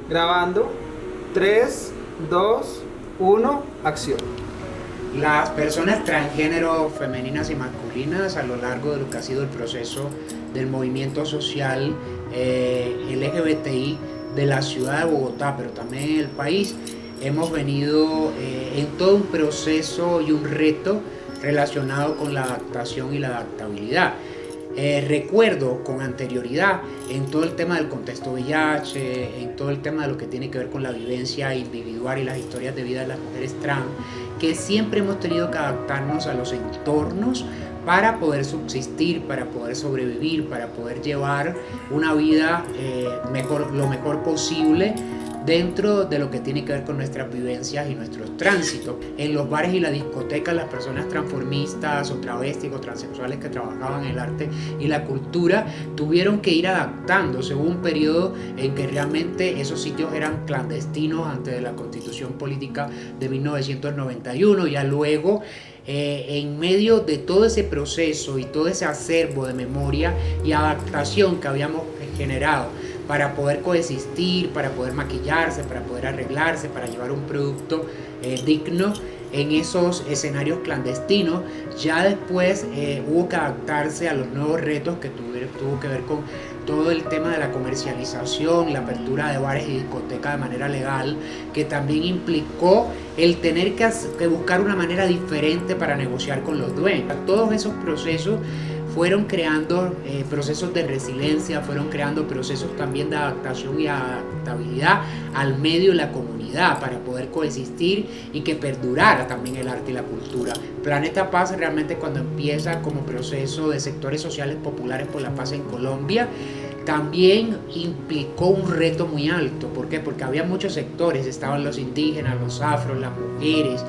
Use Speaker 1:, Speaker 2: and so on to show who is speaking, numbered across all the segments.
Speaker 1: Grabando. 3, 2, 1, acción.
Speaker 2: Las personas transgénero femeninas y masculinas a lo largo de lo que ha sido el proceso del movimiento social LGBTI de la ciudad de Bogotá, pero también en el país, hemos venido en todo un proceso y un reto relacionado con la adaptación y la adaptabilidad. Recuerdo con anterioridad en todo el tema del contexto VIH, en todo el tema de lo que tiene que ver con la vivencia individual y las historias de vida de las mujeres trans, que siempre hemos tenido que adaptarnos a los entornos para poder subsistir, para poder sobrevivir, para poder llevar una vida lo mejor posible dentro de lo que tiene que ver con nuestras vivencias y nuestros tránsitos. En los bares y las discotecas, las personas transformistas o travestis o transexuales que trabajaban en el arte y la cultura tuvieron que ir adaptándose. Hubo un periodo en que realmente esos sitios eran clandestinos antes de la Constitución Política de 1991. Ya luego, en medio de todo ese proceso y todo ese acervo de memoria y adaptación que habíamos generado para poder coexistir, para poder maquillarse, para poder arreglarse, para llevar un producto digno en esos escenarios clandestinos, ya después hubo que adaptarse a los nuevos retos que tuvo que ver con todo el tema de la comercialización, la apertura de bares y discotecas de manera legal, que también implicó el tener que buscar una manera diferente para negociar con los dueños. Todos esos procesos fueron creando procesos de resiliencia, fueron creando procesos también de adaptación y adaptabilidad al medio y la comunidad para poder coexistir y que perdurara también el arte y la cultura. Planeta Paz realmente, cuando empieza como proceso de sectores sociales populares por la paz en Colombia, también implicó un reto muy alto. ¿Por qué? Porque había muchos sectores, estaban los indígenas, los afros, las mujeres,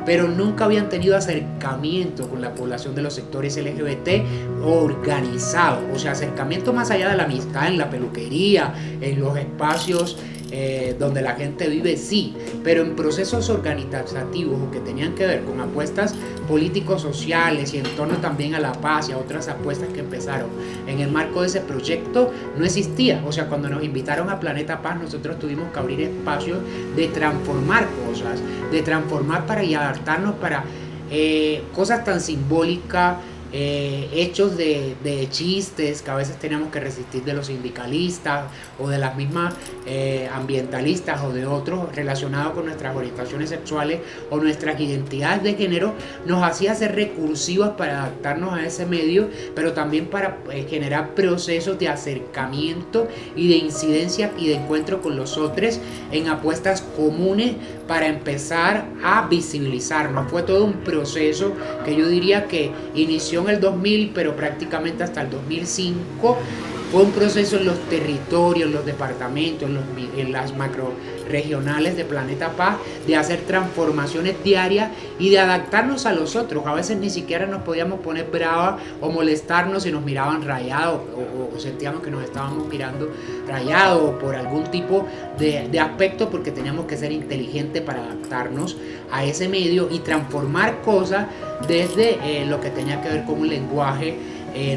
Speaker 2: pero nunca habían tenido acercamiento con la población de los sectores LGBT organizado, o sea, acercamiento más allá de la amistad en la peluquería, en los espacios donde la gente vive, sí, pero en procesos organizativos o que tenían que ver con apuestas políticos sociales y en torno también a la paz y a otras apuestas que empezaron en el marco de ese proyecto, no existía. O sea, cuando nos invitaron a Planeta Paz, nosotros tuvimos que abrir espacios de transformar cosas, de transformar para y adaptarnos para cosas tan simbólicas, hechos de chistes que a veces teníamos que resistir de los sindicalistas o de las mismas ambientalistas o de otros relacionados con nuestras orientaciones sexuales o nuestras identidades de género, nos hacía ser recursivas para adaptarnos a ese medio, pero también para generar procesos de acercamiento y de incidencia y de encuentro con los otros en apuestas comunes para empezar a visibilizarnos. Fue todo un proceso que yo diría que inició en el 2000, pero prácticamente hasta el 2005. Fue un proceso en los territorios, en los departamentos, en las macroregionales de Planeta Paz, de hacer transformaciones diarias y de adaptarnos a los otros. A veces ni siquiera nos podíamos poner bravas o molestarnos si nos miraban rayados o sentíamos que nos estábamos mirando rayados por algún tipo de aspecto, porque teníamos que ser inteligentes para adaptarnos a ese medio y transformar cosas desde lo que tenía que ver con un lenguaje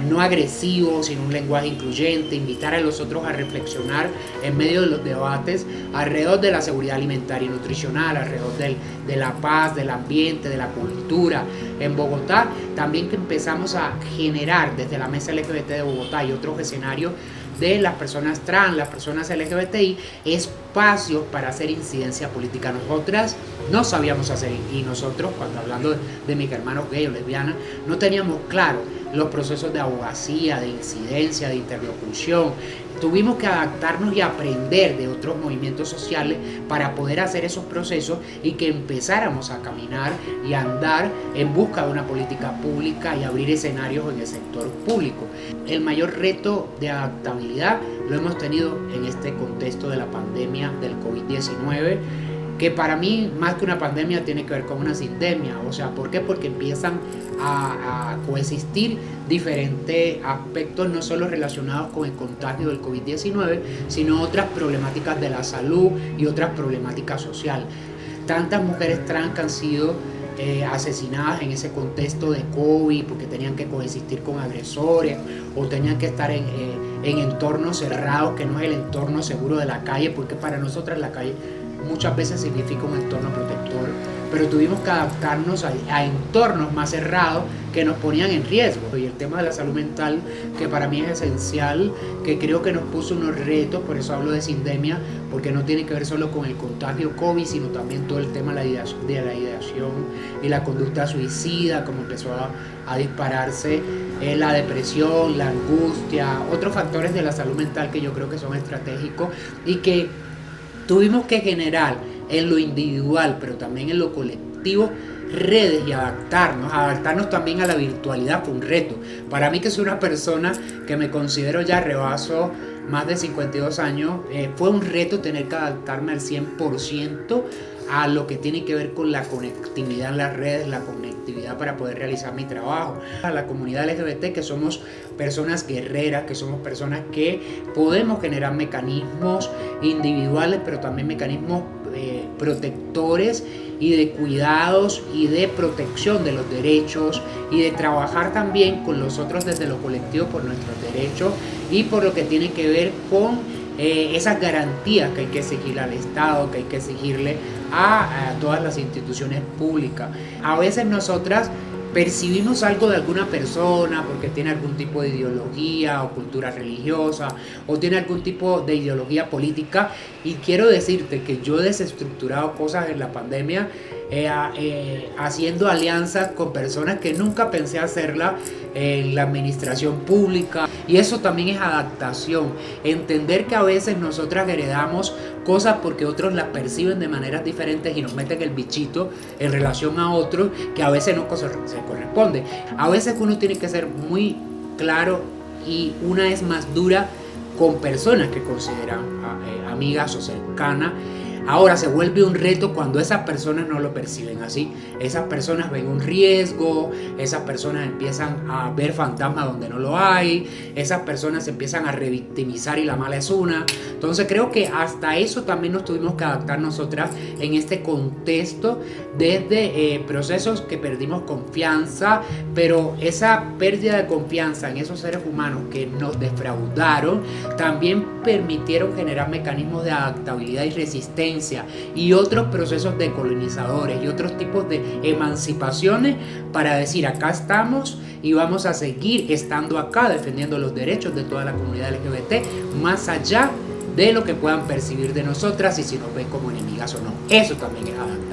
Speaker 2: no agresivo, sino un lenguaje incluyente, invitar a los otros a reflexionar en medio de los debates alrededor de la seguridad alimentaria y nutricional, alrededor de la paz, del ambiente, de la cultura. En Bogotá también que empezamos a generar desde la Mesa LGBT de Bogotá y otros escenarios de las personas trans, las personas LGBTI, espacios para hacer incidencia política. Nosotras no sabíamos hacer, y nosotros, cuando hablando de mis hermanos gay o lesbianas, no teníamos claro los procesos de abogacía, de incidencia, de interlocución. Tuvimos que adaptarnos y aprender de otros movimientos sociales para poder hacer esos procesos y que empezáramos a caminar y a andar en busca de una política pública y abrir escenarios en el sector público. El mayor reto de adaptabilidad lo hemos tenido en este contexto de la pandemia del COVID-19, que para mí, más que una pandemia, tiene que ver con una sindemia. O sea, ¿por qué? Porque empiezan a coexistir diferentes aspectos, no solo relacionados con el contagio del COVID-19, sino otras problemáticas de la salud y otras problemáticas sociales. Tantas mujeres trans que han sido asesinadas en ese contexto de COVID porque tenían que coexistir con agresores o tenían que estar en entornos cerrados, que no es el entorno seguro de la calle, porque para nosotras la calle muchas veces significa un entorno protector, pero tuvimos que adaptarnos a entornos más cerrados que nos ponían en riesgo. Y el tema de la salud mental, que para mí es esencial, que creo que nos puso unos retos, por eso hablo de sindemia, porque no tiene que ver solo con el contagio COVID, sino también todo el tema de la ideación y la conducta suicida, como empezó a dispararse, la depresión, la angustia, otros factores de la salud mental que yo creo que son estratégicos y que tuvimos que generar en lo individual, pero también en lo colectivo, redes y adaptarnos también a la virtualidad fue un reto. Para mí, que soy una persona que me considero ya rebaso más de 52 años, fue un reto tener que adaptarme al 100% a lo que tiene que ver con la conectividad en las redes, la conectividad para poder realizar mi trabajo. A la comunidad LGBT, que somos personas guerreras, que somos personas que podemos generar mecanismos individuales, pero también mecanismos protectores y de cuidados y de protección de los derechos y de trabajar también con los otros desde lo colectivo por nuestros derechos y por lo que tiene que ver con esas garantías que hay que exigirle al Estado, que hay que exigirle a todas las instituciones públicas. A veces nosotras percibimos algo de alguna persona porque tiene algún tipo de ideología o cultura religiosa o tiene algún tipo de ideología política, y quiero decirte que yo he desestructurado cosas en la pandemia haciendo alianzas con personas que nunca pensé hacerla en la administración pública, y eso también es adaptación, entender que a veces nosotras heredamos cosas porque otros las perciben de maneras diferentes y nos meten el bichito en relación a otros que a veces no se corresponde. A veces uno tiene que ser muy claro y una es más dura con personas que consideran amigas o cercanas. Ahora se vuelve un reto cuando esas personas no lo perciben así. Esas personas ven un riesgo, esas personas empiezan a ver fantasmas donde no lo hay, esas personas se empiezan a revictimizar y la mala es una. Entonces creo que hasta eso también nos tuvimos que adaptar nosotras en este contexto, desde procesos que perdimos confianza, pero esa pérdida de confianza en esos seres humanos que nos defraudaron también permitieron generar mecanismos de adaptabilidad y resistencia y otros procesos decolonizadores y otros tipos de emancipaciones para decir: acá estamos y vamos a seguir estando acá defendiendo los derechos de toda la comunidad LGBT, más allá de lo que puedan percibir de nosotras y si nos ven como enemigas o no. Eso también es adaptable.